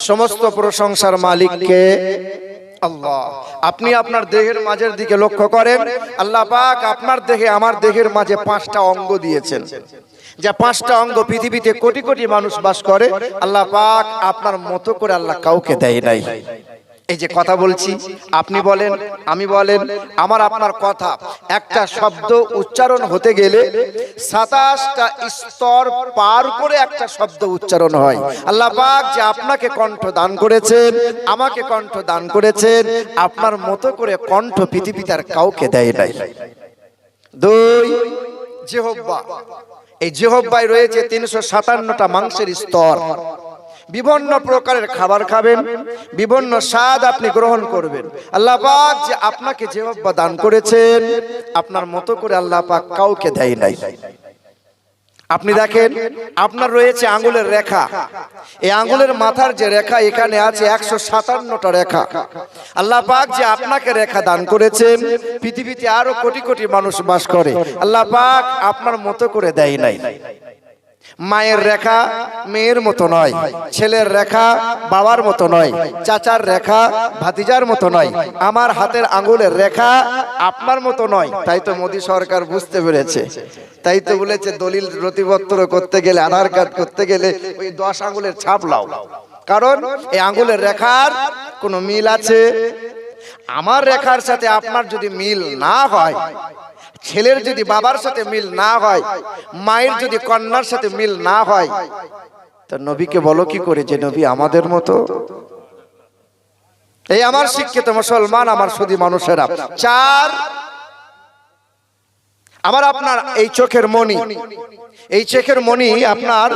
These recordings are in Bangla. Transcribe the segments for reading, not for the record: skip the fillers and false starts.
সমস্ত প্রশংসার মালিক কে? আল্লাহ। আপনি আপনার দেহের মাঝের দিকে লক্ষ্য করেন, আল্লাহ পাক আপনার দেহে আমার দেহের মাঝে 5টা অঙ্গ দিয়েছেন। যে 5টা অঙ্গ পৃথিবীতে কোটি কোটি মানুষ বাস করে, আল্লাহ পাক আপনার মতো করে আল্লাহ কাউকে দেয় নাই। এই যে কথা বলছি, আপনি বলেন, আমি বলেন, আমার আপনার কথা, একটা শব্দ উচ্চারণ হতে গেলে 27টা স্তর পার করে একটা শব্দ উচ্চারণ হয়। আল্লাহ পাক যে আপনাকে কণ্ঠ দান করেছেন, আমাকে কণ্ঠ দান করেছেন, আপনার মতো করে কণ্ঠ পৃথিবীতে আর কাউকে দেয় নাই। 2, জিহ্বা। এই জিহ্বায় রয়েছে 357টা মাংসের স্তর। বিভিন্ন প্রকারের খাবার খাবেন, বিভিন্ন স্বাদ আপনি গ্রহণ করবেন। আল্লাহ পাক যে আপনাকে জিহ্বা দান করেছেন, আপনার মতো করে আল্লাহ পাক কাউকে দেয় নাই। আপনি দেখেন, আপনার রয়েছে আঙ্গুলের রেখা। এই আঙ্গুলের মাথার যে রেখা, এখানে আছে 157টা রেখা। আল্লাহ পাক যে আপনাকে রেখা দান করেছেন, পৃথিবীতে আরো কোটি কোটি মানুষ বাস করে, আল্লাহ পাক আপনার মতো করে দেয় নাই। মায়ের রেখা মেয়ের মতো নয়, ছেলের রেখা বাবার মতো নয়, চাচার রেখা ভাতিজার মতো নয়, আমার হাতের আঙ্গুলের রেখা আপনার মতো নয়। তাই তো মোদী সরকার বুঝতে পেরেছে, তাই তো বলেছে দলিল নথিপত্র করতে গেলে, আধার কার্ড করতে গেলে ওই 10 আঙ্গুলের ছাপ লাও, কারণ এই আঙ্গুলের রেখার কোনো মিল আছে। আমার রেখার সাথে আপনার যদি মিল না হয়, ছেলের যদি বাবার সাথে মিল না হয়, মায়ের যদি কন্যার সাথে মিল না হয়, তো নবীকে বলো কি করে যে নবী আমাদের মতো? এই আমার শিক্ষিত মুসলমান, আমার সুধী মানুষেরা, 4, আমার আপনার এই চোখের মণি, এই চোখের মণি আপনার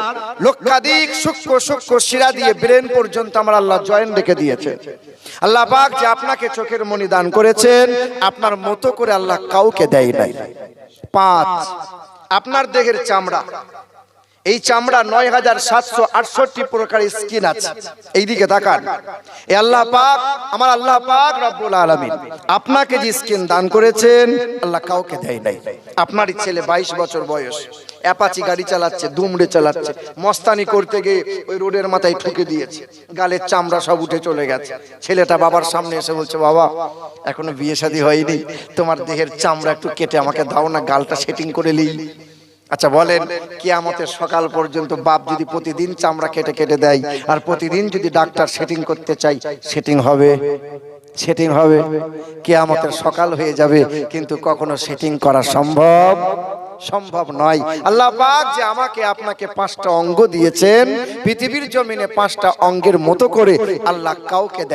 লক্ষাধিক সূক্ষ্ম সূক্ষ্ম শিরা দিয়ে ব্রেন পর্যন্ত আমার আল্লাহ জয়েন রেখে দিয়েছে। আল্লাহ পাক যে আপনাকে চোখের মণি দান করেছেন, আপনার মতো করে আল্লাহ কাউকে দেয় নাই। 5, আপনার দেহের চামড়া। এই চামড়া 9768 প্রকারের স্কিন আছে। এইদিকে তাকান, এই আল্লাহ পাক, আমার আল্লাহ পাক রব্বুল আলামিন আপনাকে যে স্কিন দান করেছেন, আল্লাহ কাউকে দেয় নাই। আপনারই ছেলে 22 বছর বয়স, অ্যাপাচি গাড়ি চালাচ্ছে, দুমড়ে চালাচ্ছে, মস্তানি করতে গিয়ে ওই রোডের মাথায় ঠুকে দিয়েছে, গালের চামড়া সব উঠে চলে গেছে। ছেলেটা বাবার সামনে এসে বলছে, বাবা এখনো বিয়ে শাদী হয়নি, তোমার দেহের চামড়া একটু কেটে আমাকে দাও না, গালটা সেটিং করে নিই। আচ্ছা বলেন, কিয়ামতের সকাল পর্যন্ত বাপ যদি প্রতিদিন চামড়া কেটে কেটে দেয়, আর প্রতিদিন যদি ডাক্তার সেটিং করতে চাই, সেটিং হবে? সেটিং হবে? কিয়ামতের সকাল হয়ে যাবে, কিন্তু কখনো সেটিং করা সম্ভব নয়। আল্লাহ পাক যে আমাকে আপনাকে 5টা অঙ্গ দিয়েছেন, পৃথিবীর জমিনে 5টা অঙ্গের মতো করে আল্লাহ কাউকে দেয়।